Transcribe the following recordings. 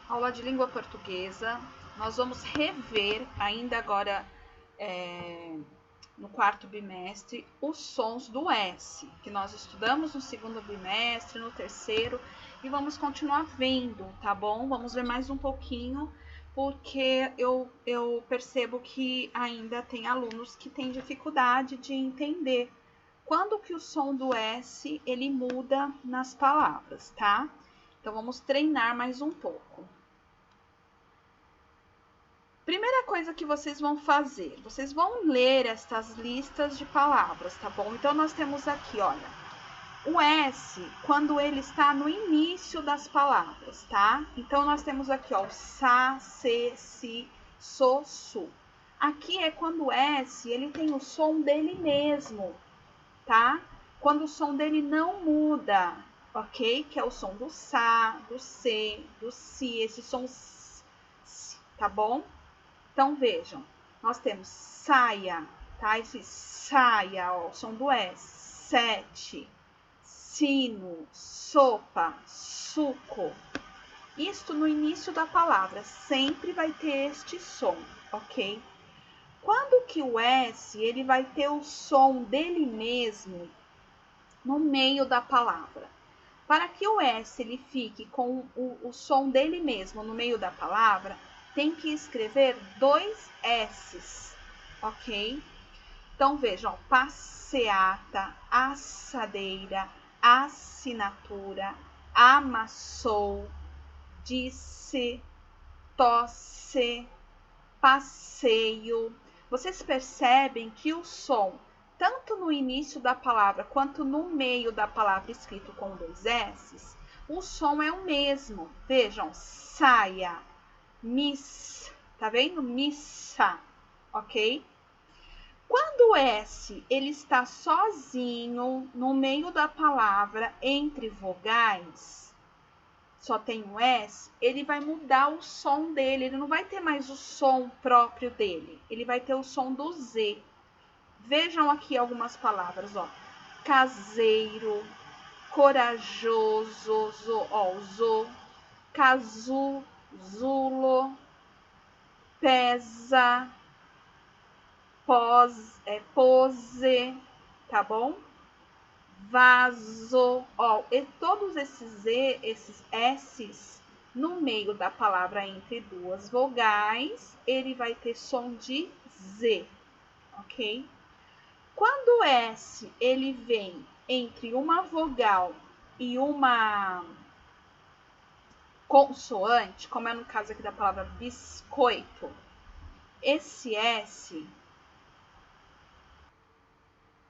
Aula de língua portuguesa. Nós vamos rever ainda agora no quarto bimestre os sons do S, que nós estudamos no segundo bimestre, no terceiro, e vamos continuar vendo, tá bom? Vamos ver mais um pouquinho, porque eu percebo que ainda tem alunos que têm dificuldade de entender quando que o som do S ele muda nas palavras, tá? Então vamos treinar mais um pouco. Primeira coisa que vocês vão fazer, vocês vão ler estas listas de palavras, tá bom? Então nós temos aqui, olha, o S quando ele está no início das palavras, tá? Então nós temos aqui, ó, o sa, se, si, so, su. Aqui é quando o S ele tem o som dele mesmo, tá? Quando o som dele não muda, ok? Que é o som do sa, do se, do si, esse som s, tá bom? Então, vejam, nós temos saia, tá? Esse saia, ó, o som do S, sete, sino, sopa, suco. Isto no início da palavra, sempre vai ter este som, ok? Quando que o S, ele vai ter o som dele mesmo no meio da palavra? Para que o S, ele fique com o som dele mesmo no meio da palavra, tem que escrever dois S's, ok? Então, vejam, passeata, assadeira, assinatura, amassou, disse, tosse, passeio. Vocês percebem que o som, tanto no início da palavra quanto no meio da palavra escrito com dois S's, o som é o mesmo. Vejam, saia, miss, tá vendo? Missa, ok? Quando o S ele está sozinho no meio da palavra entre vogais, só tem o S, ele vai mudar o som dele, ele não vai ter mais o som próprio dele, ele vai ter o som do Z. Vejam aqui algumas palavras, ó. Caseiro, corajoso, zo, casu, zulo, pesa, pose, tá bom? Vaso, ó, e todos esses S's no meio da palavra entre duas vogais, ele vai ter som de Z, ok? Quando o S ele vem entre uma vogal e uma consoante, como é no caso aqui da palavra biscoito, esse S,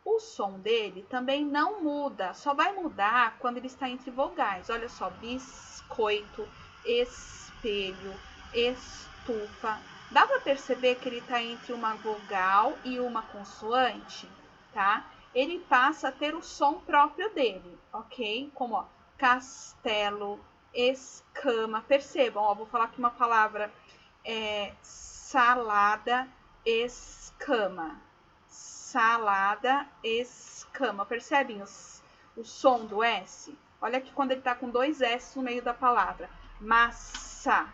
o som dele também não muda, só vai mudar quando ele está entre vogais. Olha só, biscoito, espelho, estufa. Dá para perceber que ele está entre uma vogal e uma consoante, tá? Ele passa a ter o som próprio dele, ok? Como, ó, castelo, escama. Percebam, ó, vou falar aqui uma palavra, salada, escama. Salada, escama. Percebem o som do S? Olha aqui quando ele está com dois S no meio da palavra. Massa,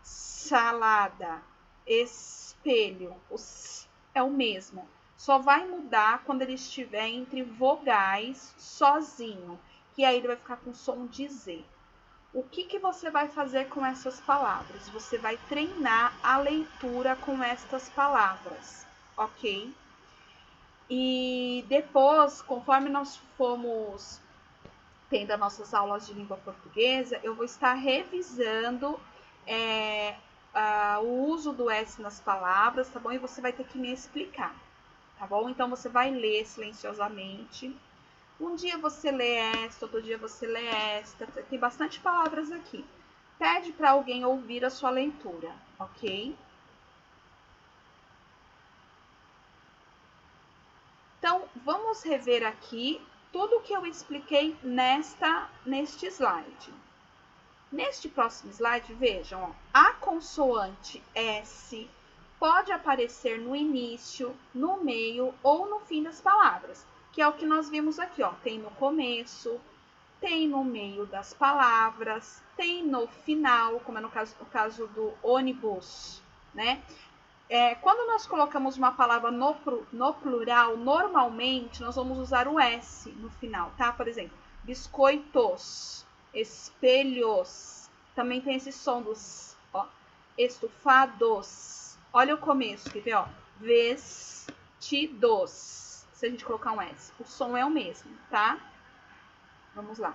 salada, espelho. O S é o mesmo. Só vai mudar quando ele estiver entre vogais sozinho, que aí ele vai ficar com som de Z. O que você vai fazer com essas palavras? Você vai treinar a leitura com estas palavras, ok? E depois, conforme nós formos tendo as nossas aulas de língua portuguesa, eu vou estar revisando o uso do S nas palavras, tá bom? E você vai ter que me explicar, tá bom? Então, você vai ler silenciosamente. Um dia você lê esta, outro dia você lê esta. Tem bastante palavras aqui. Pede para alguém ouvir a sua leitura, ok? Então, vamos rever aqui tudo o que eu expliquei neste slide. Neste próximo slide, vejam, ó, a consoante S pode aparecer no início, no meio ou no fim das palavras, que é o que nós vimos aqui, ó. Tem no começo, tem no meio das palavras, tem no final, como é no caso do ônibus, né? Quando nós colocamos uma palavra no plural, normalmente nós vamos usar o S no final, tá? Por exemplo, biscoitos, espelhos, também tem esse som dos, ó, estufados. Olha o começo, quer ver, ó? Vestidos. Se a gente colocar um S, o som é o mesmo, tá? Vamos lá.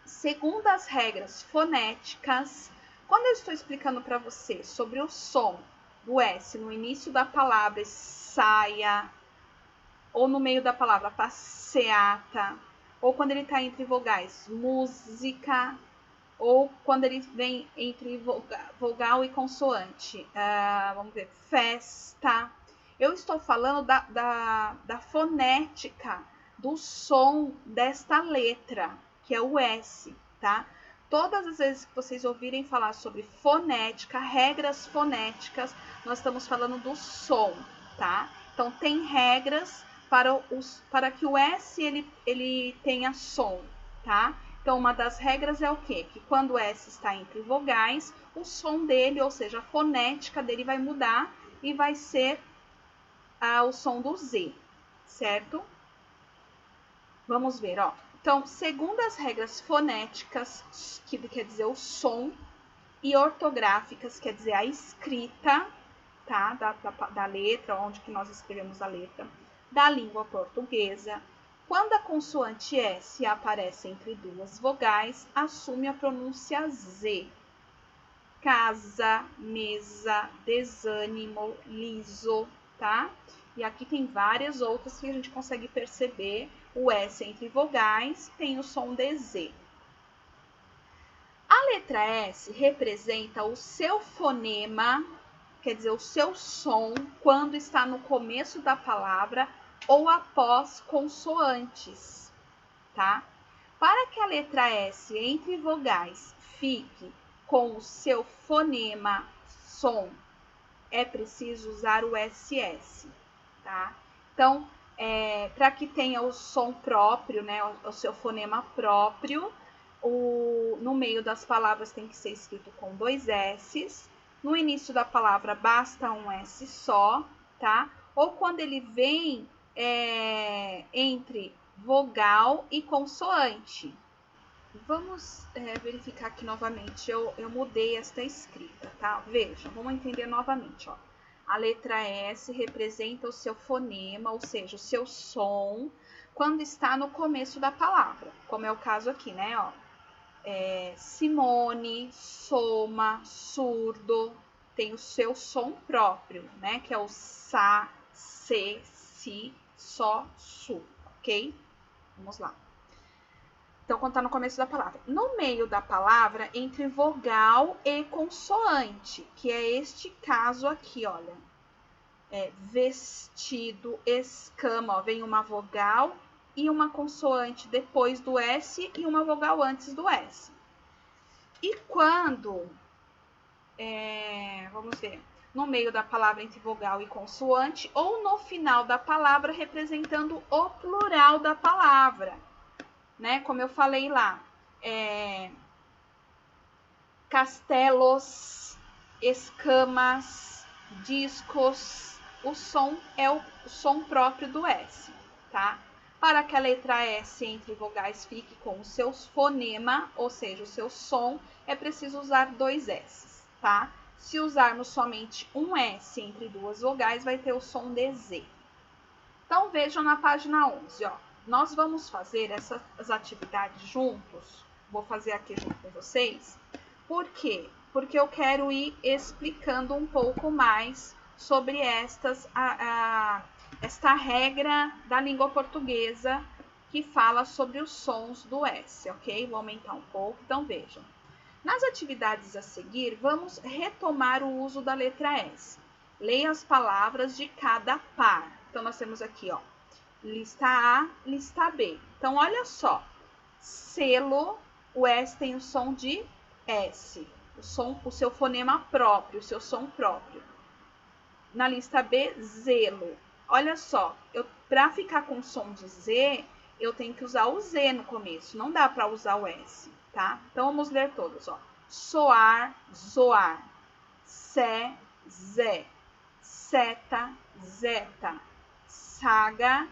Segundo as regras fonéticas, quando eu estou explicando para você sobre o som do S no início da palavra saia, ou no meio da palavra passeata, ou quando ele está entre vogais música, ou quando ele vem entre vogal e consoante, vamos ver, festa. Eu estou falando da fonética do som desta letra, que é o S, tá? Todas as vezes que vocês ouvirem falar sobre fonética, regras fonéticas, nós estamos falando do som, tá? Então, tem regras para que o S ele tenha som, tá? Então, uma das regras é o quê? Que quando o S está entre vogais, o som dele, ou seja, a fonética dele vai mudar e vai ser o som do Z, certo? Vamos ver, ó. Então, segundo as regras fonéticas, que quer dizer o som, e ortográficas, quer dizer a escrita, tá? Da letra, onde que nós escrevemos a letra, da língua portuguesa, quando a consoante S aparece entre duas vogais, assume a pronúncia Z. Casa, mesa, desânimo, liso, tá? E aqui tem várias outras que a gente consegue perceber. O S entre vogais tem o som de Z. A letra S representa o seu fonema, quer dizer, o seu som, quando está no começo da palavra ou após consoantes, tá? Para que a letra S entre vogais fique com o seu fonema, som, é preciso usar o SS, tá? Então, para que tenha o som próprio, né, o seu fonema próprio, no meio das palavras tem que ser escrito com 2 S's. No início da palavra basta um S só, tá? Ou quando ele vem entre vogal e consoante. Vamos verificar aqui novamente. Eu mudei esta escrita, tá? Veja, vamos entender novamente, ó. A letra S representa o seu fonema, ou seja, o seu som, quando está no começo da palavra, como é o caso aqui, né? Ó. Simone, soma, surdo, tem o seu som próprio, né? Que é o sa, se, si, só, su, ok? Vamos lá. Então, quando está no começo da palavra. No meio da palavra, entre vogal e consoante, que é este caso aqui, olha. Vestido, escama, ó, vem uma vogal e uma consoante depois do S e uma vogal antes do S. E quando, vamos ver, no meio da palavra entre vogal e consoante, ou no final da palavra representando o plural da palavra, né? Como eu falei lá, castelos, escamas, discos, o som é o som próprio do S, tá? Para que a letra S entre vogais fique com o seu fonema, ou seja, o seu som, é preciso usar 2 S's, tá? Se usarmos somente um S entre duas vogais, vai ter o som de Z. Então, vejam na página 11, ó. Nós vamos fazer essas atividades juntos. Vou fazer aqui junto com vocês. Por quê? Porque eu quero ir explicando um pouco mais sobre esta regra da língua portuguesa que fala sobre os sons do S, ok? Vou aumentar um pouco, então vejam. Nas atividades a seguir, vamos retomar o uso da letra S. Leia as palavras de cada par. Então, nós temos aqui, ó, lista A, lista B. Então, olha só, selo, o S tem o som de S, o seu fonema próprio, o seu som próprio. Na lista B, zelo. Olha só, para ficar com som de Z, eu tenho que usar o Z no começo, não dá para usar o S, tá? Então, vamos ler todos, ó. Soar, zoar. Sé, zé. Seta, zeta. Saga,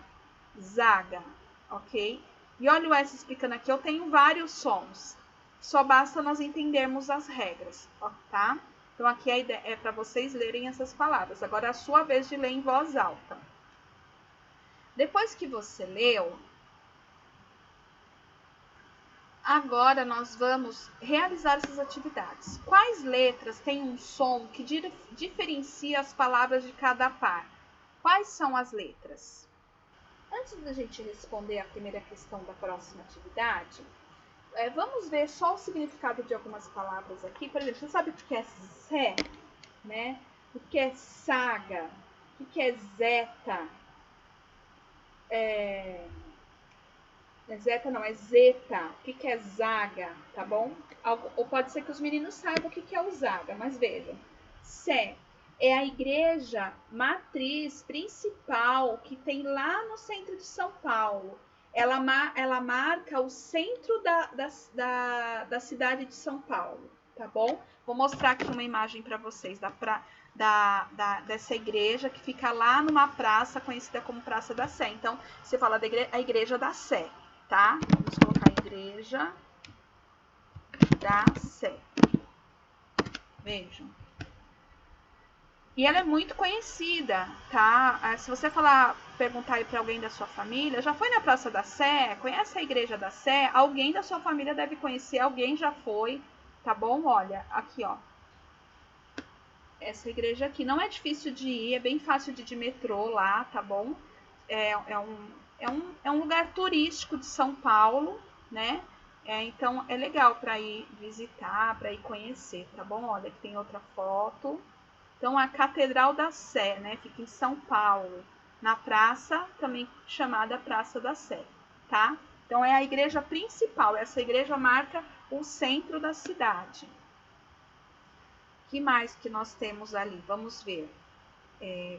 zaga, ok? E olha o S explicando aqui, eu tenho vários sons. Só basta nós entendermos as regras, tá? Então, aqui a ideia é para vocês lerem essas palavras. Agora é a sua vez de ler em voz alta. Depois que você leu, agora nós vamos realizar essas atividades. Quais letras têm um som que diferencia as palavras de cada par? Quais são as letras? Antes da gente responder a primeira questão da próxima atividade, vamos ver só o significado de algumas palavras aqui. Por exemplo, você sabe o que é sé, né? O que é saga? O que é zeta? Zeta não, é zeta. O que é zaga, tá bom? Ou pode ser que os meninos saibam o que é o zaga, mas vejam. Sé é a igreja matriz principal que tem lá no centro de São Paulo. Ela marca o centro da cidade de São Paulo, tá bom? Vou mostrar aqui uma imagem para vocês dessa igreja que fica lá numa praça conhecida como Praça da Sé. Então, você fala a igreja da Sé, tá? Vamos colocar a igreja da Sé. Vejam. E ela é muito conhecida, tá? Se você perguntar aí para alguém da sua família, já foi na Praça da Sé? Conhece a Igreja da Sé? Alguém da sua família deve conhecer, alguém já foi, tá bom? Olha, aqui, ó. Essa igreja aqui não é difícil de ir, é bem fácil de ir de metrô lá, tá bom? É um lugar turístico de São Paulo, né? Então é legal para ir visitar, para ir conhecer, tá bom? Olha, aqui tem outra foto. Então, a Catedral da Sé, né, fica em São Paulo, na praça, também chamada Praça da Sé, tá? Então, é a igreja principal, essa igreja marca o centro da cidade. O que mais que nós temos ali? Vamos ver.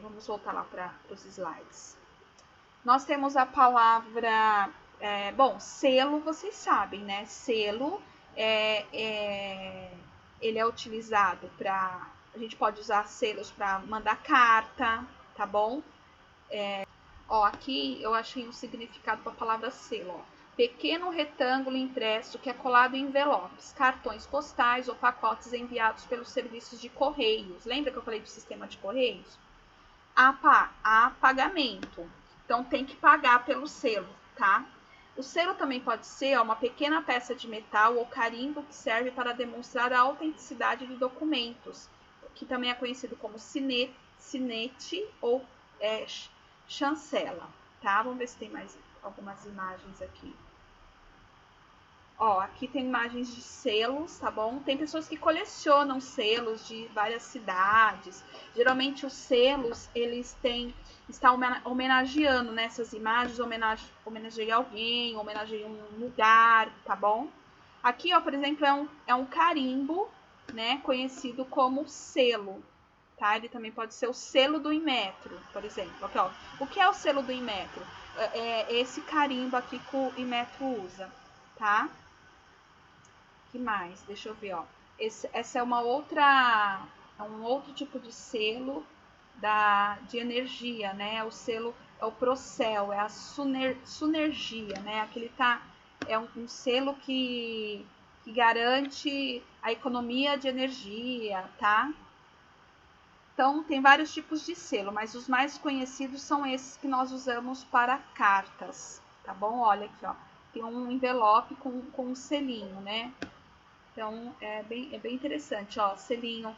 Vamos voltar lá para os slides. Nós temos a palavra... selo, vocês sabem, né? Selo, ele é utilizado para... A gente pode usar selos para mandar carta, tá bom? Aqui eu achei um significado para a palavra selo. Ó. Pequeno retângulo impresso que é colado em envelopes, cartões postais ou pacotes enviados pelos serviços de correios. Lembra que eu falei do sistema de correios? Há pagamento. Então tem que pagar pelo selo, tá? O selo também pode ser uma pequena peça de metal ou carimbo que serve para demonstrar a autenticidade de documentos, que também é conhecido como sinete ou chancela, tá? Vamos ver se tem mais algumas imagens aqui. Aqui tem imagens de selos, tá bom? Tem pessoas que colecionam selos de várias cidades. Geralmente os selos, eles estão homenageando nessas imagens, homenageia alguém, homenageia um lugar, tá bom? Aqui, por exemplo, é um carimbo, né, conhecido como selo, tá? Ele também pode ser o selo do Inmetro, por exemplo. Aqui, o que é o selo do Inmetro? É esse carimbo aqui que o Inmetro usa, tá? Que mais? Deixa eu ver, essa é um outro tipo de selo de energia, né? O selo é o Procel, é a Sunergia, né? Aquele é um selo que garante a economia de energia, tá? Então, tem vários tipos de selo, mas os mais conhecidos são esses que nós usamos para cartas, tá bom? Olha aqui, tem um envelope com um selinho, né? Então, é bem interessante, selinho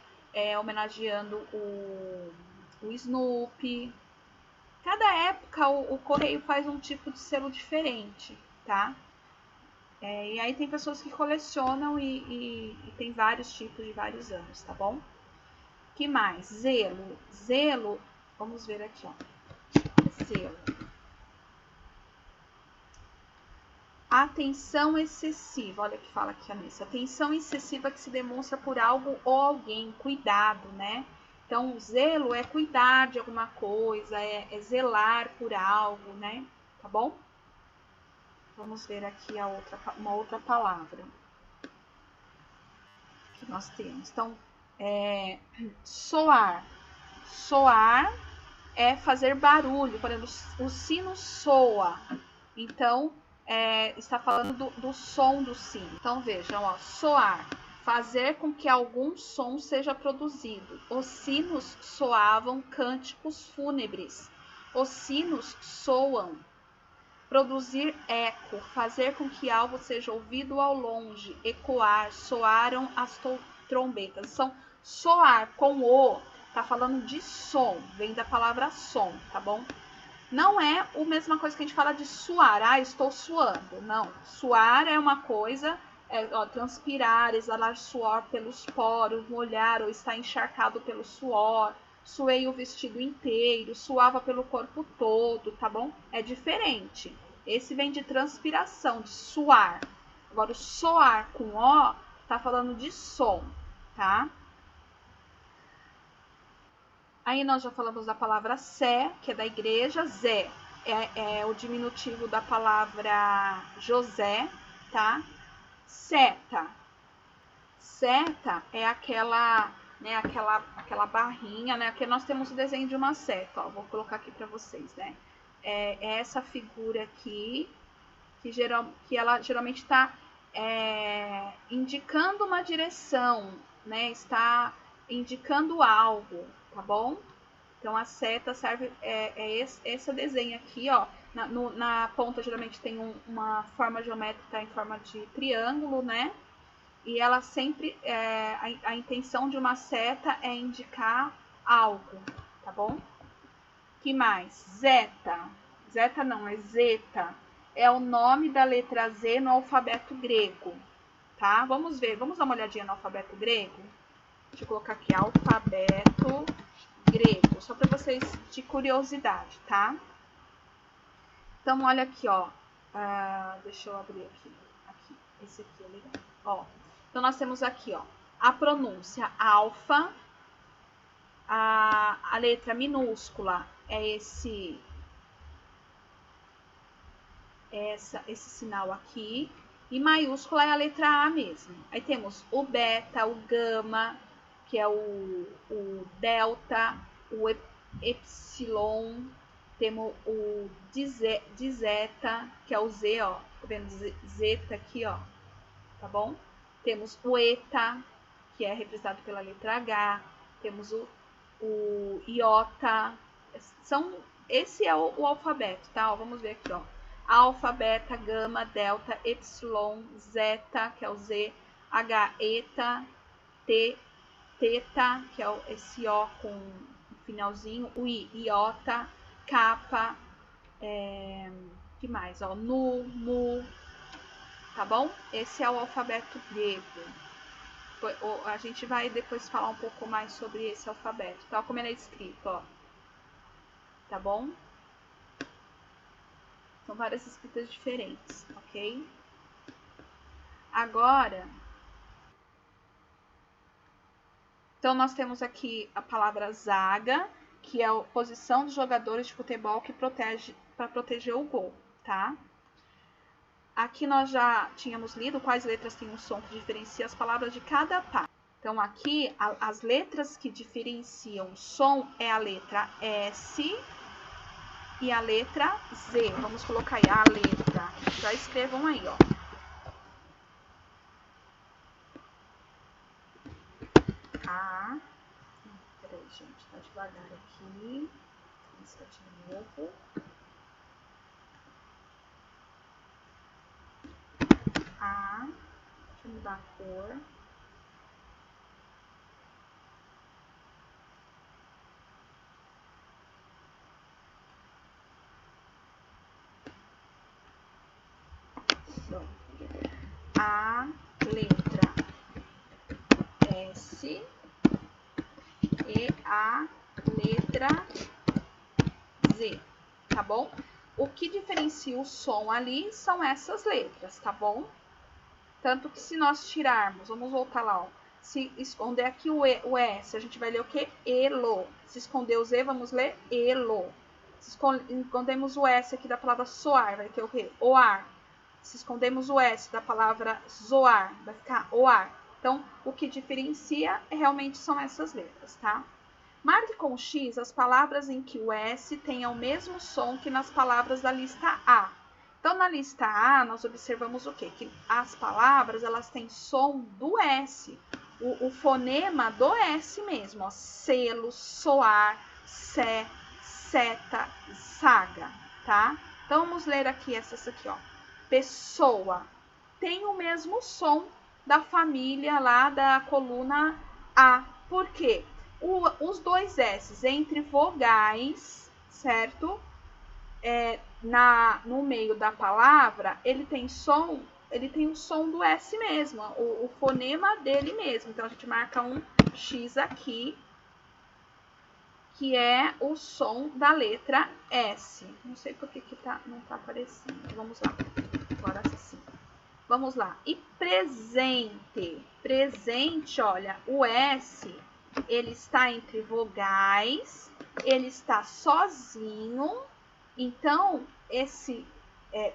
homenageando o Snoopy. Cada época o correio faz um tipo de selo diferente, tá? E aí tem pessoas que colecionam e tem vários tipos de vários anos, tá bom? Que mais? Zelo. Zelo, vamos ver aqui, Zelo. Atenção excessiva, olha o que fala aqui a Anissa. Atenção excessiva que se demonstra por algo ou alguém, cuidado, né? Então, o zelo é cuidar de alguma coisa, é zelar por algo, né? Tá bom? Vamos ver aqui uma outra palavra que nós temos. Então, soar. Soar é fazer barulho. Por exemplo, o sino soa. Então, está falando do som do sino. Então, vejam, ó, soar. Fazer com que algum som seja produzido. Os sinos soavam cânticos fúnebres. Os sinos soam. Produzir eco, fazer com que algo seja ouvido ao longe, ecoar, soaram as trombetas. São soar com o, tá falando de som, vem da palavra som, tá bom? Não é a mesma coisa que a gente fala de suar, estou suando. Não, suar é uma coisa, transpirar, exalar suor pelos poros, molhar ou estar encharcado pelo suor. Suei o vestido inteiro, suava pelo corpo todo, tá bom? É diferente. Esse vem de transpiração, de suar. Agora, o soar com O tá falando de som, tá? Aí nós já falamos da palavra Sé, que é da igreja. Zé é o diminutivo da palavra José, tá? Seta. Seta é aquela barrinha, né? Aqui nós temos o desenho de uma seta, ó. Vou colocar aqui para vocês, né? É essa figura aqui, que ela geralmente está indicando uma direção, né? Está indicando algo, tá bom? Então a seta serve, esse desenho aqui, ó. Na ponta geralmente tem uma forma geométrica em forma de triângulo, né? E ela sempre, a intenção de uma seta é indicar algo, tá bom? Que mais? Zeta. Zeta não, é zeta. É o nome da letra Z no alfabeto grego, tá? Vamos ver, vamos dar uma olhadinha no alfabeto grego? Deixa eu colocar aqui, alfabeto grego, só para vocês de curiosidade, tá? Então, olha aqui, ó. Deixa eu abrir aqui. Esse aqui é legal. Ó. Então, nós temos aqui, ó, a pronúncia alfa, a letra minúscula é esse sinal aqui, e maiúscula é a letra A mesmo. Aí temos o beta, o gama, que é o delta, o epsilon, temos o zeta, que é o Z, ó, tá vendo? Zeta aqui, ó, tá bom? Temos o eta, que é representado pela letra H, temos o iota, esse é o alfabeto, tá? Ó, vamos ver aqui, ó. Alfa, beta, gama, delta, epsilon, zeta, que é o Z, H, eta, T, teta, que é esse O com o finalzinho, o I, iota, kappa, que mais? Ó, nu, mu, tá bom? Esse é o alfabeto grego. A gente vai depois falar um pouco mais sobre esse alfabeto, tá? Como ele é escrito, ó. Tá bom? São várias escritas diferentes, ok? Agora, então nós temos aqui a palavra zaga, que é a posição dos jogadores de futebol que protege para proteger o gol, tá? Aqui nós já tínhamos lido quais letras têm um som que diferencia as palavras de cada parte. Então aqui as letras que diferenciam o som é a letra S e a letra Z. Vamos colocar aí a letra. Já escrevam aí, ó. A. Peraí, gente, tá devagar aqui. Vamos de novo. A. Deixa eu mudar a cor. A letra S e a letra Z, tá bom? O que diferencia o som ali são essas letras, tá bom? Tanto que se nós tirarmos, vamos voltar lá, ó. Se esconder aqui o S, a gente vai ler o que? Elo. Se esconder o Z, vamos ler elo. Se escondemos o S aqui da palavra soar, vai ter o que? Oar. Se escondemos o S da palavra zoar, vai ficar oar. Então, o que diferencia realmente são essas letras, tá? Marque com X as palavras em que o S tenha o mesmo som que nas palavras da lista A. Então, na lista A, nós observamos o quê? Que as palavras, elas têm som do S. O fonema do S mesmo, ó. Selo, soar, sé, seta, saga, tá? Então, vamos ler aqui essas aqui, ó. Pessoa. Tem o mesmo som da família lá da coluna A. Por quê? Os dois S entre vogais, certo? No meio da palavra, ele tem o som do S mesmo, o fonema dele mesmo. Então, a gente marca um X aqui, que é o som da letra S. Não sei por que não tá aparecendo. Vamos lá. Agora sim. Vamos lá. E presente. Presente, olha, o S, ele está entre vogais, ele está sozinho. Então, esse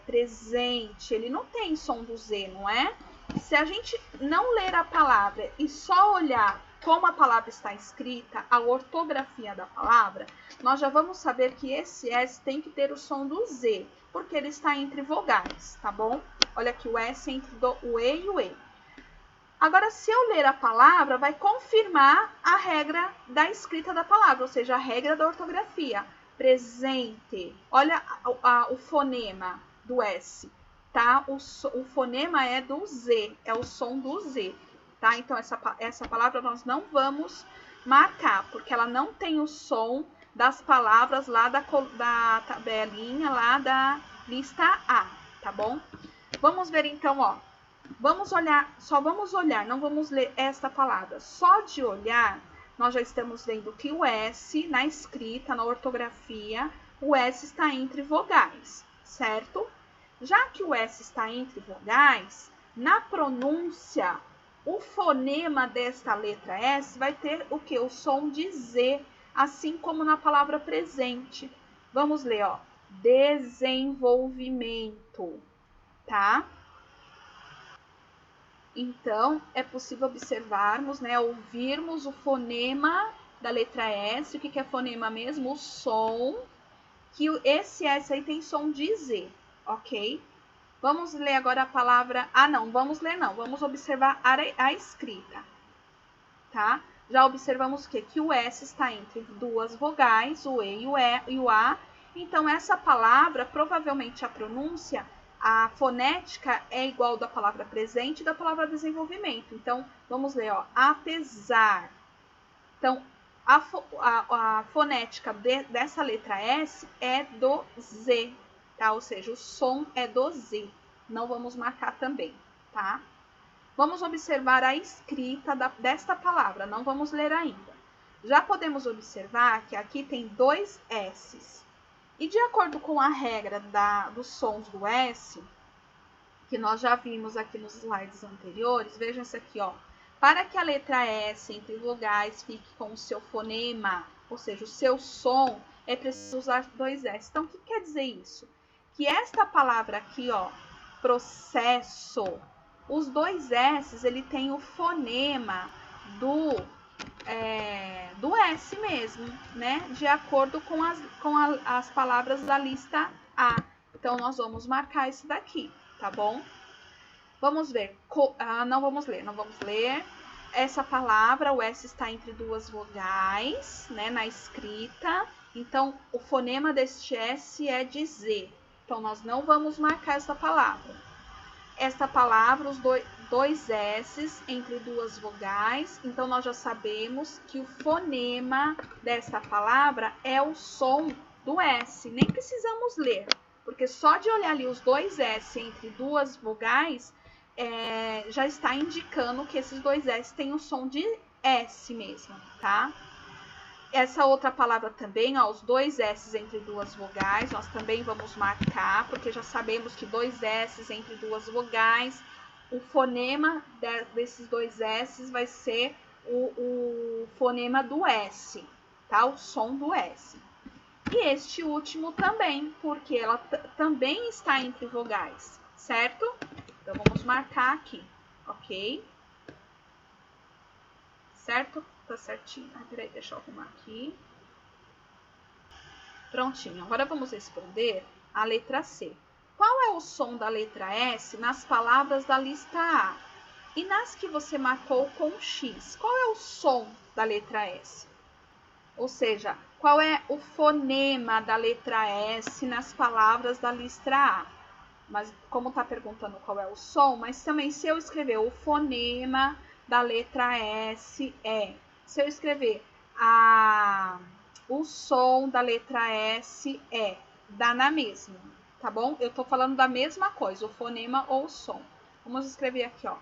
presente, ele não tem som do Z, não é? Se a gente não ler a palavra e só olhar como a palavra está escrita, a ortografia da palavra, nós já vamos saber que esse S tem que ter o som do Z, porque ele está entre vogais, tá bom? Olha aqui o S entre o E e o E. Agora, se eu ler a palavra, vai confirmar a regra da escrita da palavra, ou seja, a regra da ortografia. Presente. Olha o fonema do S, tá? O fonema é do Z, é o som do Z, tá? Então, essa palavra nós não vamos marcar, porque ela não tem o som das palavras lá da tabelinha, lá da lista A, tá bom? Vamos ver então, ó. Vamos olhar, só vamos olhar, não vamos ler esta palavra. Só de olhar, nós já estamos vendo que o S, na escrita, na ortografia, o S está entre vogais, certo? Já que o S está entre vogais, na pronúncia, o fonema desta letra S vai ter o quê? O som de Z, assim como na palavra presente. Vamos ler, ó. Desenvolvimento, tá? Então, é possível observarmos, né, ouvirmos o fonema da letra S. O que é fonema mesmo? O som, que esse S aí tem som de Z, ok? Vamos ler agora a palavra... vamos observar a escrita, tá? Já observamos que o S está entre duas vogais, o E e o A. Então, essa palavra, provavelmente a pronúncia... A fonética é igual da palavra presente e da palavra desenvolvimento. Então, vamos ler, ó, apesar. Então, a fonética dessa letra S é do Z, tá? Ou seja, o som é do Z. Não vamos marcar também, tá? Vamos observar a escrita desta palavra, não vamos ler ainda. Já podemos observar que aqui tem dois S's. E de acordo com a regra dos sons do S, que nós já vimos aqui nos slides anteriores, vejam isso aqui, ó. Para que a letra S entre vogais fique com o seu fonema, ou seja, o seu som, é preciso usar dois S. Então, o que quer dizer isso? Que esta palavra aqui, ó, processo, os dois S, ele tem o fonema do S mesmo, né? De acordo com as palavras da lista A. Então, nós vamos marcar isso daqui, tá bom? Vamos ver. Não vamos ler. Essa palavra, o S está entre duas vogais, né? Na escrita. Então, o fonema deste S é de Z. Então, nós não vamos marcar essa palavra. Esta palavra, os dois S's entre duas vogais. Então, nós já sabemos que o fonema desta palavra é o som do S. Nem precisamos ler, porque só de olhar ali os dois S entre duas vogais, já está indicando que esses dois S têm o som de S mesmo, tá? Essa outra palavra também, ó, os dois S's entre duas vogais, nós também vamos marcar, porque já sabemos que dois S's entre duas vogais, o fonema desses dois S's vai ser o fonema do S, tá? O som do S. E este último também, porque ela também está entre vogais, certo? Então, vamos marcar aqui, ok? Certo? Tá certinho. Peraí, deixa eu arrumar aqui. Prontinho. Agora vamos responder a letra C. Qual é o som da letra S nas palavras da lista A? E nas que você marcou com X, qual é o som da letra S? Ou seja, qual é o fonema da letra S nas palavras da lista A? Mas como está perguntando qual é o som, mas também se eu escrever o fonema da letra S se eu escrever o som da letra S dá na mesma, tá bom? Eu tô falando da mesma coisa, o fonema ou o som. Vamos escrever aqui, ó.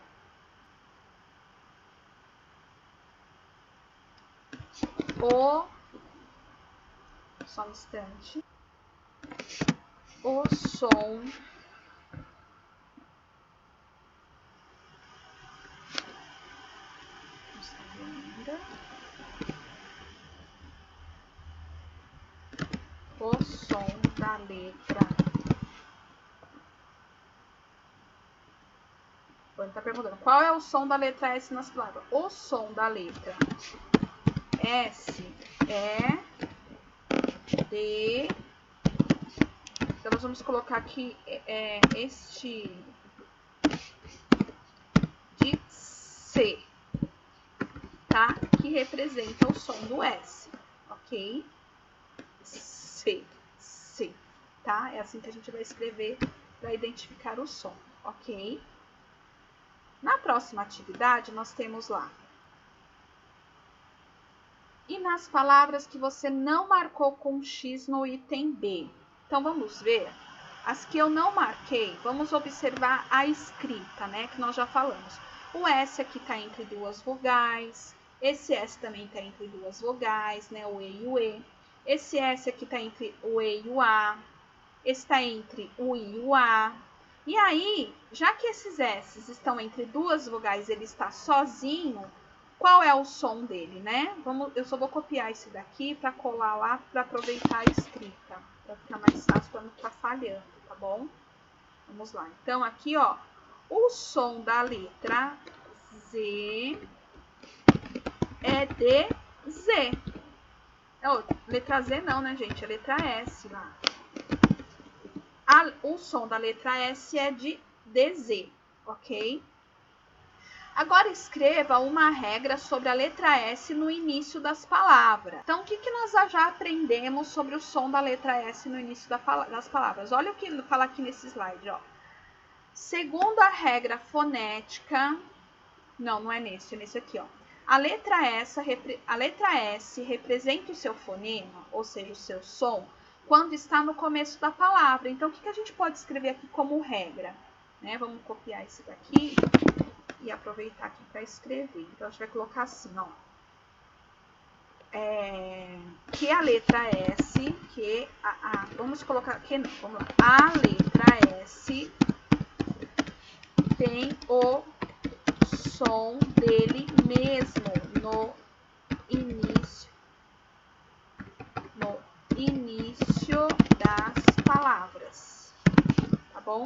Só um instante. O som o som da letra. Ele tá perguntando qual é o som da letra S nas palavras. O som da letra S é de. Então, nós vamos colocar aqui este de C, tá? Que representa o som do S, ok? C, tá? É assim que a gente vai escrever para identificar o som, ok? Na próxima atividade, nós temos lá. E nas palavras que você não marcou com X no item B? Então, vamos ver. As que eu não marquei, vamos observar a escrita, né? Que nós já falamos. O S aqui está entre duas vogais. Esse S também está entre duas vogais, né? O E e o E. Esse S aqui está entre o E e o A. Esse está entre o I e o A. E aí, já que esses S estão entre duas vogais, ele está sozinho, qual é o som dele, né? Eu só vou copiar esse daqui para colar lá, para aproveitar a escrita, para ficar mais fácil, para não ficar falhando, tá bom? Vamos lá. Então, aqui, ó, o som da letra Z é de Z. Letra Z não, né, gente? É letra S lá. O som da letra S é de DZ, ok? Agora escreva uma regra sobre a letra S no início das palavras. Então, o que nós já aprendemos sobre o som da letra S no início das palavras? Olha o que fala aqui nesse slide, ó. Segundo a regra fonética... Não é nesse, é nesse aqui, ó. A letra S representa o seu fonema, ou seja, o seu som, quando está no começo da palavra. Então, o que a gente pode escrever aqui como regra? Né? Vamos copiar esse daqui e aproveitar aqui para escrever. Então, a gente vai colocar assim, ó. Que a letra S, vamos colocar aqui, não, vamos lá. A letra S tem o som dele mesmo no início das palavras, tá bom?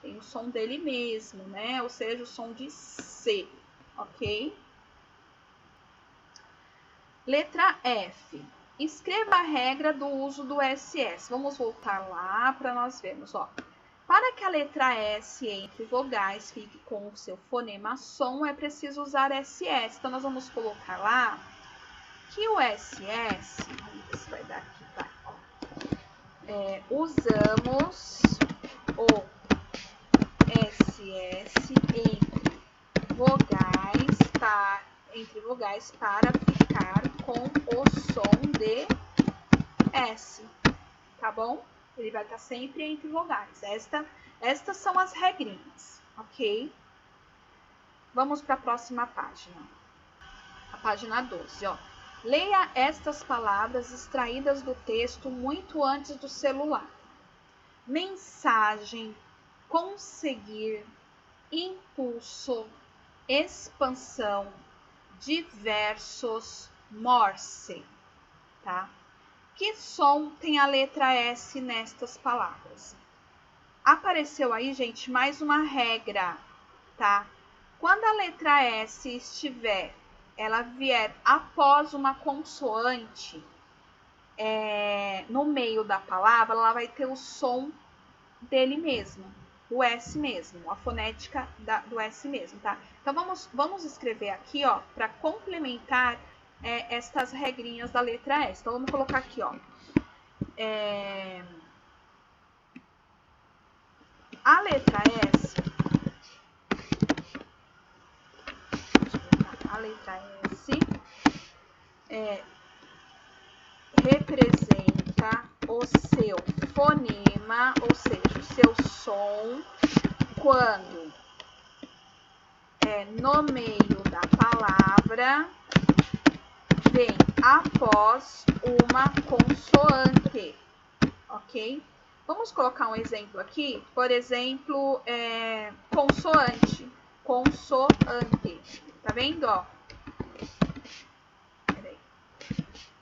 Tem o som dele mesmo, né? Ou seja, o som de C, ok? Letra F. Escreva a regra do uso do SS. Vamos voltar lá para nós vermos, ó. Para que a letra S entre vogais fique com o seu fonema som, é preciso usar SS. Então, nós vamos colocar lá que o SS, vamos ver se vai dar aqui, tá? Usamos o SS entre vogais para ficar com o som de S, tá bom? Ele vai estar sempre entre vogais. Estas são as regrinhas, ok? Vamos para a próxima página. A página 12, ó. Leia estas palavras extraídas do texto muito antes do celular. Mensagem, conseguir, impulso, expansão, diversos, Morse, tá? Que som tem a letra S nestas palavras? Apareceu aí, gente, mais uma regra, tá? Quando a letra S ela vier após uma consoante no meio da palavra, ela vai ter o som dele mesmo, do S mesmo, a fonética do S mesmo, tá? Então, vamos escrever aqui, ó, para complementar estas regrinhas da letra S. Então, vamos colocar aqui, ó. A letra S, representa o seu fonema, ou seja, o seu som, quando no meio da palavra vem após uma consoante, ok? Vamos colocar um exemplo aqui, por exemplo, consoante, tá vendo, ó? Peraí.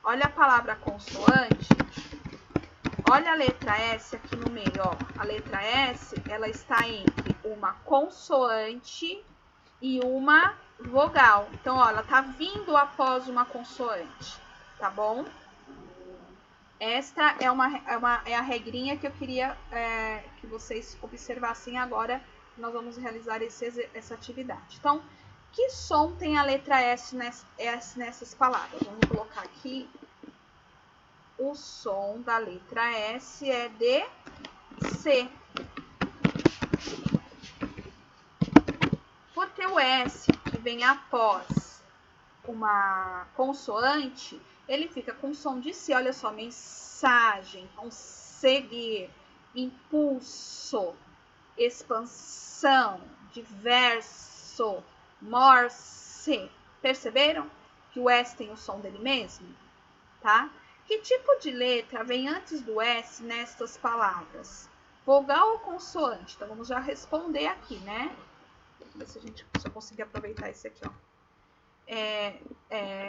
Olha a palavra consoante, olha a letra S aqui no meio, ó. A letra S, ela está entre uma consoante e uma vogal. Então, ó, ela tá vindo após uma consoante, tá bom? Esta é a regrinha que eu queria que vocês observassem agora. Nós vamos realizar essa atividade. Então, que som tem a letra S nessas palavras? Vamos colocar aqui. O som da letra S é de C. Por ter o S que vem após uma consoante, ele fica com som de C. Olha só, mensagem, conseguir, impulso, expansão, diverso, morse. Perceberam que o S tem o som dele mesmo? Tá? Que tipo de letra vem antes do S nestas palavras? Vogal ou consoante? Então, vamos já responder aqui, né? Vamos ver se eu conseguir aproveitar esse aqui, ó.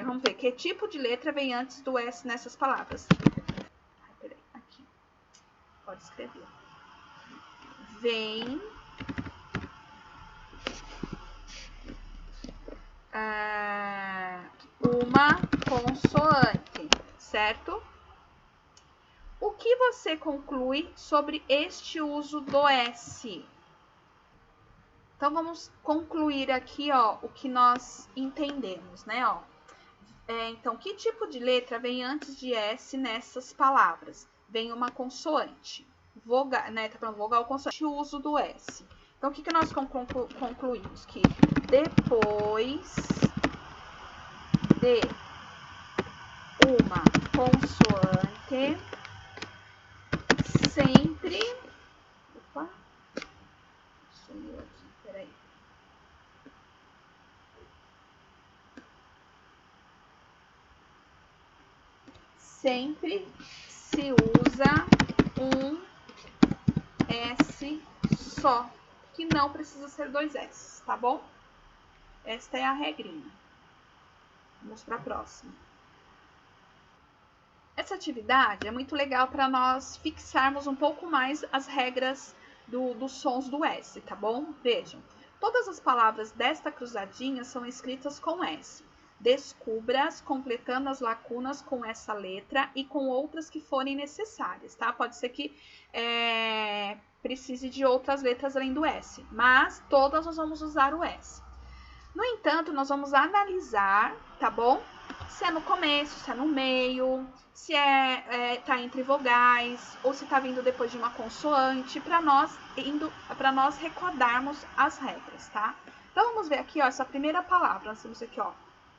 Vamos ver, que tipo de letra vem antes do S nessas palavras? Peraí, aqui. Pode escrever. Vem uma consoante, certo? O que você conclui sobre este uso do S? Então, vamos concluir aqui, ó, o que nós entendemos, né, ó. Então, que tipo de letra vem antes de S nessas palavras? Vem uma consoante. Vogal, né, tá falando vogal, consoante, o uso do S. Então, o que nós concluímos? Que depois de uma consoante, sempre... Opa! Sumiu aqui, peraí. Sempre se usa um S só, que não precisa ser dois S, tá bom? Esta é a regrinha. Vamos para a próxima. Essa atividade é muito legal para nós fixarmos um pouco mais as regras dos sons do S, tá bom? Vejam, todas as palavras desta cruzadinha são escritas com S. Descubra-as completando as lacunas com essa letra e com outras que forem necessárias, tá? Pode ser que precise de outras letras além do S, mas todas nós vamos usar o S. No entanto, nós vamos analisar, tá bom? Se é no começo, se é no meio, se tá entre vogais, ou se tá vindo depois de uma consoante, para nós recordarmos as regras, tá? Então, vamos ver aqui, ó, essa primeira palavra. Nós temos aqui, ó,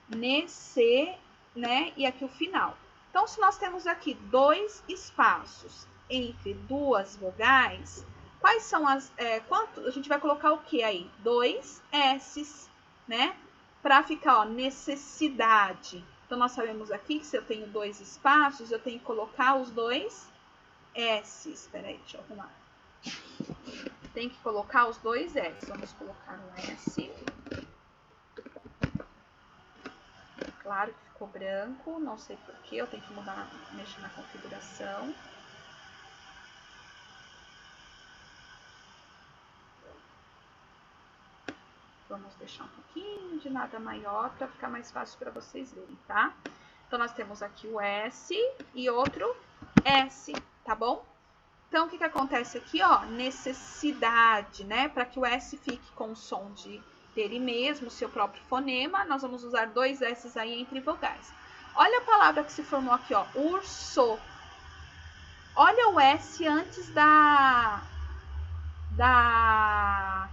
nesse, né? E aqui o final. Então, se nós temos aqui dois espaços entre duas vogais, quais são as... quanto, a gente vai colocar o que aí? Dois S's, né? Para ficar, ó, necessidade. Então, nós sabemos aqui que se eu tenho dois espaços, eu tenho que colocar os dois S's. Espera aí, deixa eu arrumar. Tem que colocar os dois S's. Vamos colocar um S. Claro que ficou branco, não sei porquê, eu tenho que mexer na configuração. Vamos deixar um pouquinho de nada maior para ficar mais fácil para vocês verem, tá? Então, nós temos aqui o S e outro S, tá bom? Então, o que acontece aqui, ó? Necessidade, né? Para que o S fique com o som dele mesmo, seu próprio fonema, nós vamos usar dois S aí entre vogais. Olha a palavra que se formou aqui, ó. Urso. Olha o S antes da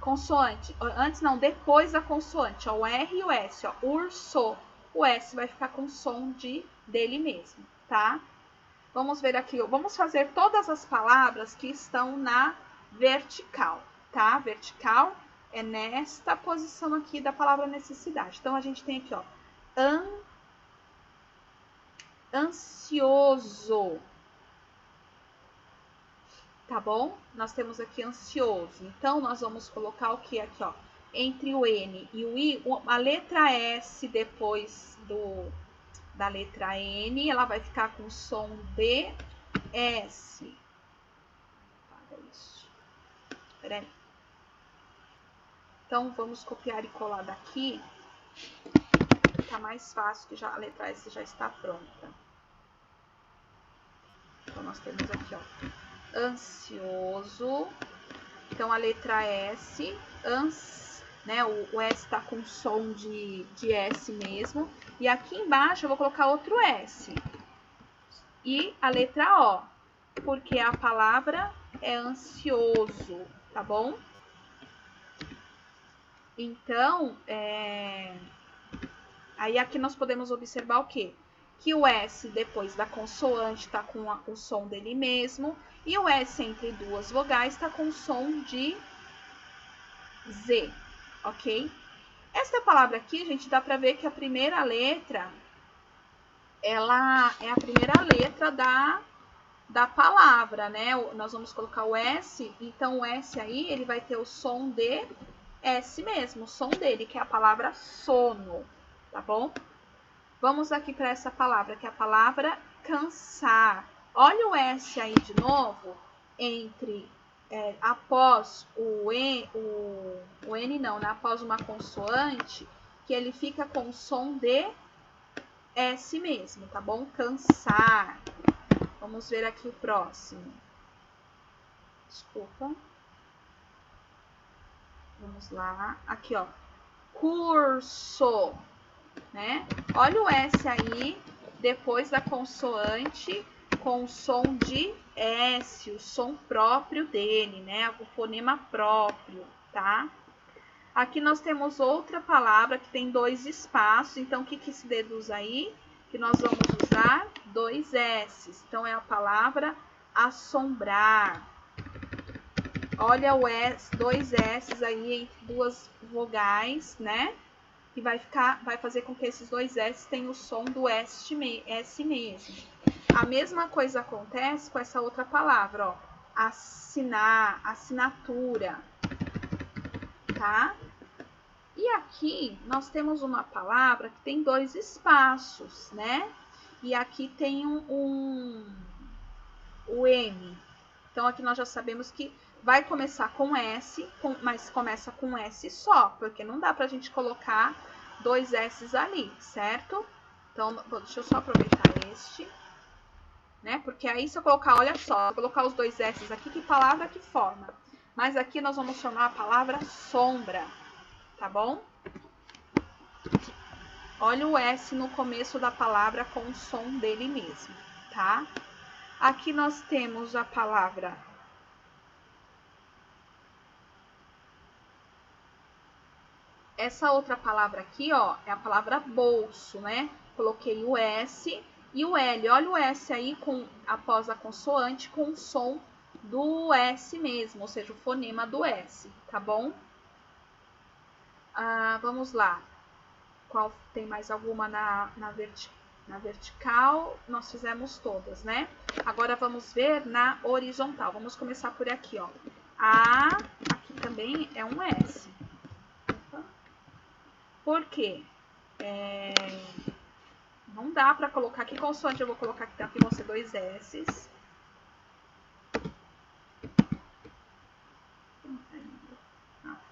consoante. Antes não, depois da consoante. Ó, o R e o S, ó. Urso. O S vai ficar com som dele mesmo, tá? Vamos ver aqui, vamos fazer todas as palavras que estão na vertical, tá? Vertical é nesta posição aqui da palavra necessidade. Então, a gente tem aqui, ó, ansioso, tá bom? Nós temos aqui ansioso. Então, nós vamos colocar o que aqui, ó, entre o N e o I, a letra S depois da letra N, ela vai ficar com som de S. Peraí. Então, vamos copiar e colar daqui. Tá mais fácil, que já a letra S já está pronta. Então, nós temos aqui, ó, ansioso. Então, a letra S, né? O S está com som de S mesmo. E aqui embaixo eu vou colocar outro S. E a letra O, porque a palavra é ansioso, tá bom? Então, aí aqui nós podemos observar o quê? Que o S depois da consoante está com o som dele mesmo. E o S entre duas vogais está com o som de Z, ok? Essa palavra aqui, gente, dá para ver que a primeira letra, ela é a primeira letra da palavra, né? Nós vamos colocar o S, então o S aí, ele vai ter o som de S mesmo, o som dele, que é a palavra sono, tá bom? Vamos aqui para essa palavra, que é a palavra cansar. Olha o S aí de novo, entre, após o N não, né? Após uma consoante, que ele fica com o som de S mesmo, tá bom? Cansar. Vamos ver aqui o próximo. Desculpa. Vamos lá. Aqui, ó. Curso, né? Olha o S aí, depois da consoante, com o som de S, o som próprio dele, né? O fonema próprio, tá? Aqui nós temos outra palavra que tem dois espaços, então o que se deduz aí? Que nós vamos usar dois S's. Então, é a palavra assombrar. Olha o S, dois S's aí entre duas vogais, né? E vai fazer com que esses dois S's tenham o som do S mesmo. A mesma coisa acontece com essa outra palavra, ó. Assinar, assinatura, tá? E aqui nós temos uma palavra que tem dois espaços, né? E aqui tem o M. Então, aqui nós já sabemos que vai começar com S, mas começa com S só, porque não dá pra gente colocar dois S's ali, certo? Então, deixa eu só aproveitar este, né? Porque aí se eu colocar, olha só, colocar os dois S's aqui, que palavra que forma? Mas aqui nós vamos formar a palavra sombra, tá bom? Olha o S no começo da palavra com o som dele mesmo, tá? Aqui nós temos a palavra essa outra palavra aqui, ó, é a palavra bolso, né? Coloquei o S e o L. Olha o S aí após a consoante com o som do S mesmo, ou seja, o fonema do S, tá bom? Vamos lá. Tem mais alguma na vertical? Nós fizemos todas, né? Agora vamos ver na horizontal. Vamos começar por aqui, ó. Aqui também é um S. Por quê? Não dá para colocar aqui consoante, eu vou colocar aqui, aqui vão ser dois S's.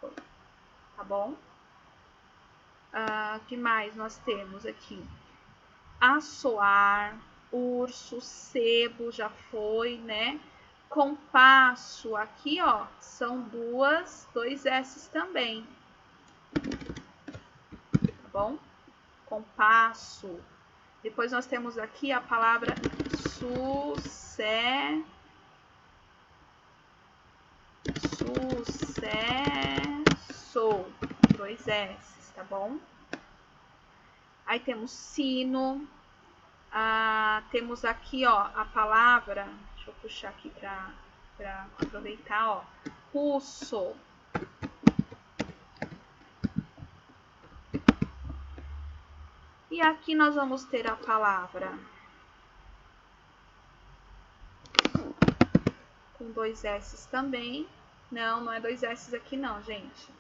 Foi. Tá bom? que mais nós temos aqui? Assoar, urso, sebo, já foi, né? Compasso, aqui, ó, são dois S's também. Tá bom? Compasso. Depois nós temos aqui a palavra sucesso, dois S's, tá bom? Aí temos sino, temos aqui, ó, a palavra, deixa eu puxar aqui para aproveitar, ó, russo. E aqui nós vamos ter a palavra com dois S's também. Não é dois S's aqui não, gente.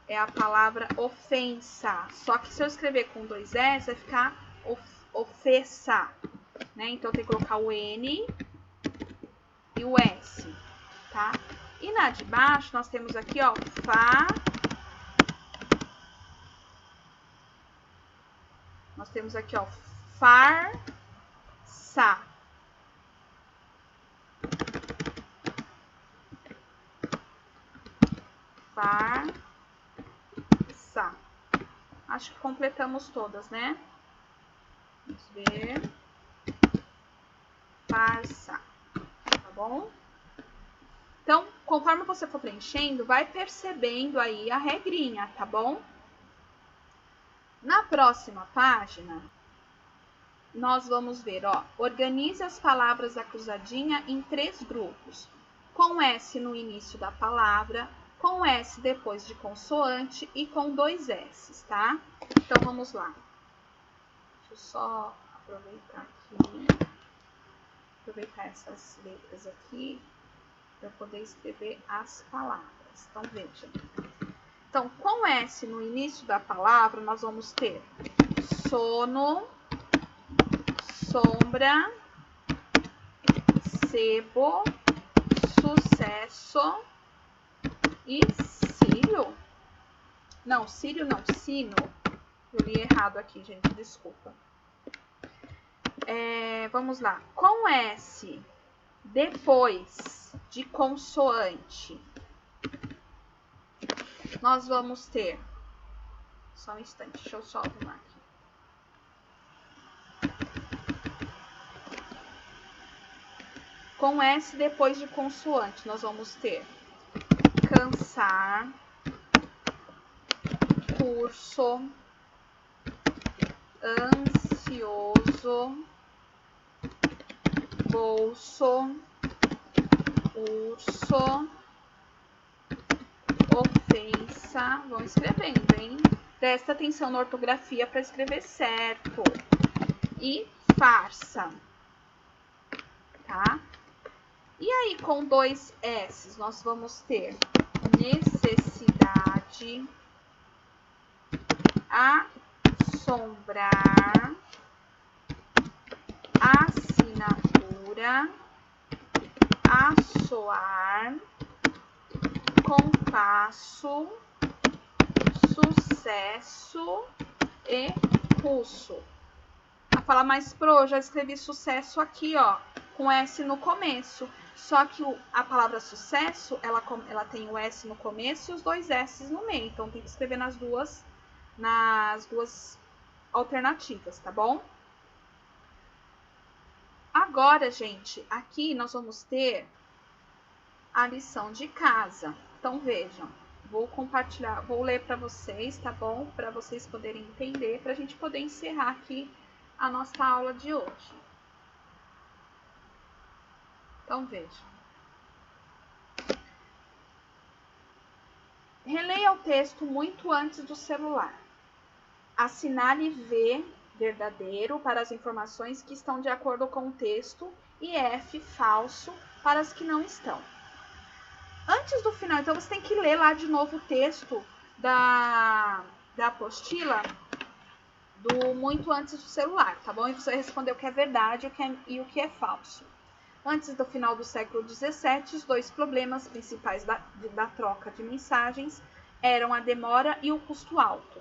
É a palavra ofensa. Só que se eu escrever com dois S, vai ficar ofensa, né? Então tem que colocar o N e o S, tá? E na de baixo nós temos aqui, ó, nós temos aqui, ó, farsa. Farsa. Acho que completamos todas, né? Vamos ver. Farsa. Tá bom? Então, conforme você for preenchendo, vai percebendo aí a regrinha, tá bom? Na próxima página, nós vamos ver, ó, organize as palavras da cruzadinha em 3 grupos, com S no início da palavra, com S depois de consoante e com 2 S's, tá? Então, vamos lá. Deixa eu só aproveitar essas letras aqui, para poder escrever as palavras. Então, veja. Então, com S no início da palavra, nós vamos ter sono, sombra, sebo, sucesso e cílio. Não, cílio não, sino. Eu li errado aqui, gente, desculpa. Vamos lá. Com S depois de consoante, nós vamos ter... Só um instante, deixa eu só arrumar aqui. Com S depois de consoante, nós vamos ter cansar, curso, ansioso, bolso, urso, ofensa. Vão escrevendo, hein? Presta atenção na ortografia para escrever certo. E farsa, tá? E aí, com 2 S's, nós vamos ter necessidade, assombrar, assinatura, assoar, compasso, sucesso e russo. A falar mais pro, eu já escrevi sucesso aqui, ó, com S no começo. Só que a palavra sucesso, ela tem o S no começo e os 2 S's no meio. Então, tem que escrever nas duas alternativas, tá bom? Agora, gente, aqui nós vamos ter a lição de casa. Então, vejam, vou compartilhar, vou ler para vocês, tá bom? Para vocês poderem entender, para a gente poder encerrar aqui a nossa aula de hoje. Então, vejam. Releia o texto muito antes do celular. Assinale V, verdadeiro, para as informações que estão de acordo com o texto e F, falso, para as que não estão. Antes do final, então, você tem que ler lá de novo o texto da apostila do muito antes do celular, tá bom? E você vai responder o que é verdade e o que é falso. Antes do final do século XVII, os 2 problemas principais da troca de mensagens eram a demora e o custo alto.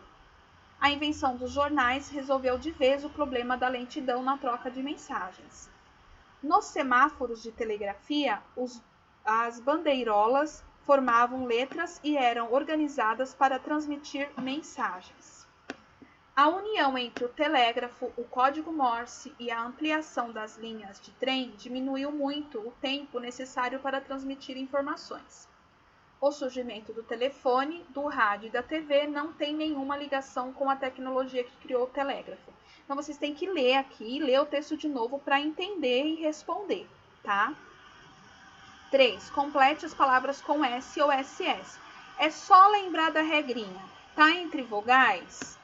A invenção dos jornais resolveu de vez o problema da lentidão na troca de mensagens. Nos semáforos de telegrafia, as bandeirolas formavam letras e eram organizadas para transmitir mensagens. A união entre o telégrafo, o código Morse e a ampliação das linhas de trem diminuiu muito o tempo necessário para transmitir informações. O surgimento do telefone, do rádio e da TV não tem nenhuma ligação com a tecnologia que criou o telégrafo. Então, vocês têm que ler aqui, ler o texto de novo para entender e responder, tá? 3. Complete as palavras com S ou SS. É só lembrar da regrinha. Tá entre vogais,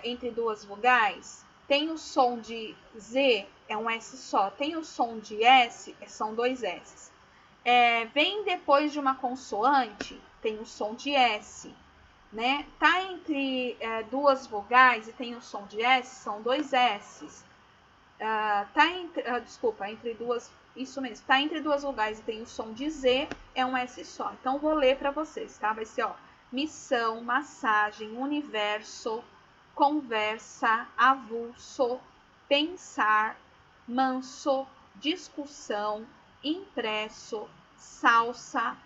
entre duas vogais, tem o som de Z, é um S só. Tem o som de S, são dois S. Vem depois de uma consoante, tem o som de S, né? Tá entre duas vogais e tem o som de S, são dois S's. Entre duas, isso mesmo, tá entre duas vogais e tem o som de Z, é um S só. Então, vou ler para vocês, tá? Vai ser, ó, missão, massagem, universo, conversa, avulso, pensar, manso, discussão, impresso, salsa,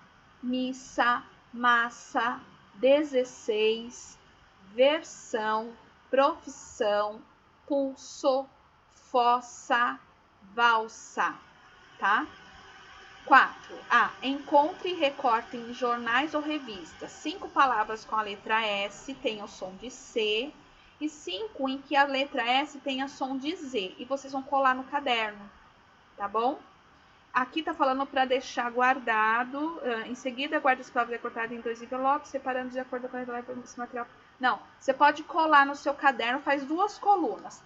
missa, massa, 16, versão, profissão, pulso, fossa, valsa, tá? 4. Encontre e recorte em jornais ou revistas 5 palavras com a letra S tem o som de C e 5 em que a letra S tem o som de Z. E vocês vão colar no caderno, tá bom? Aqui tá falando para deixar guardado. Em seguida, guarde as palavras recortadas em 2 envelopes, separando de acordo com a esse material. Não, você pode colar no seu caderno, faz 2 colunas.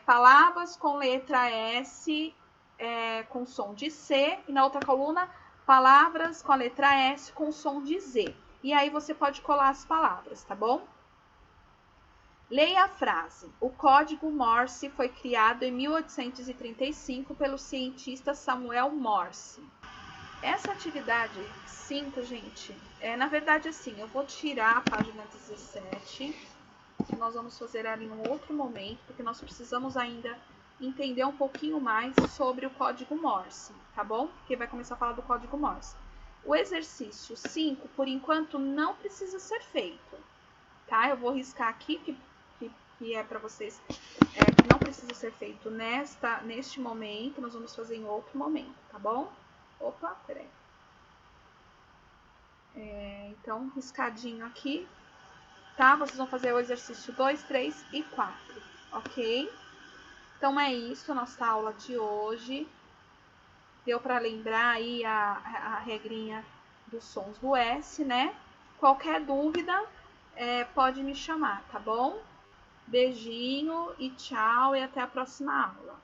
Palavras com letra S com som de C, e na outra coluna, palavras com a letra S com som de Z. E aí você pode colar as palavras, tá bom? Leia a frase. O código Morse foi criado em 1835 pelo cientista Samuel Morse. Essa atividade 5, gente, na verdade assim, eu vou tirar a página 17, que nós vamos fazer ela em um outro momento, porque nós precisamos ainda entender um pouquinho mais sobre o código Morse, tá bom? Porque vai começar a falar do código Morse. O exercício 5, por enquanto, não precisa ser feito, tá? Eu vou riscar aqui que é para vocês, que não precisa ser feito neste momento, nós vamos fazer em outro momento, tá bom? Opa, peraí. Então, riscadinho aqui, tá? Vocês vão fazer o exercício 2, 3 e 4, ok? Então, é isso, nossa aula de hoje. Deu para lembrar aí a regrinha dos sons do S, né? Qualquer dúvida, pode me chamar, tá bom? Beijinho e tchau, e até a próxima aula.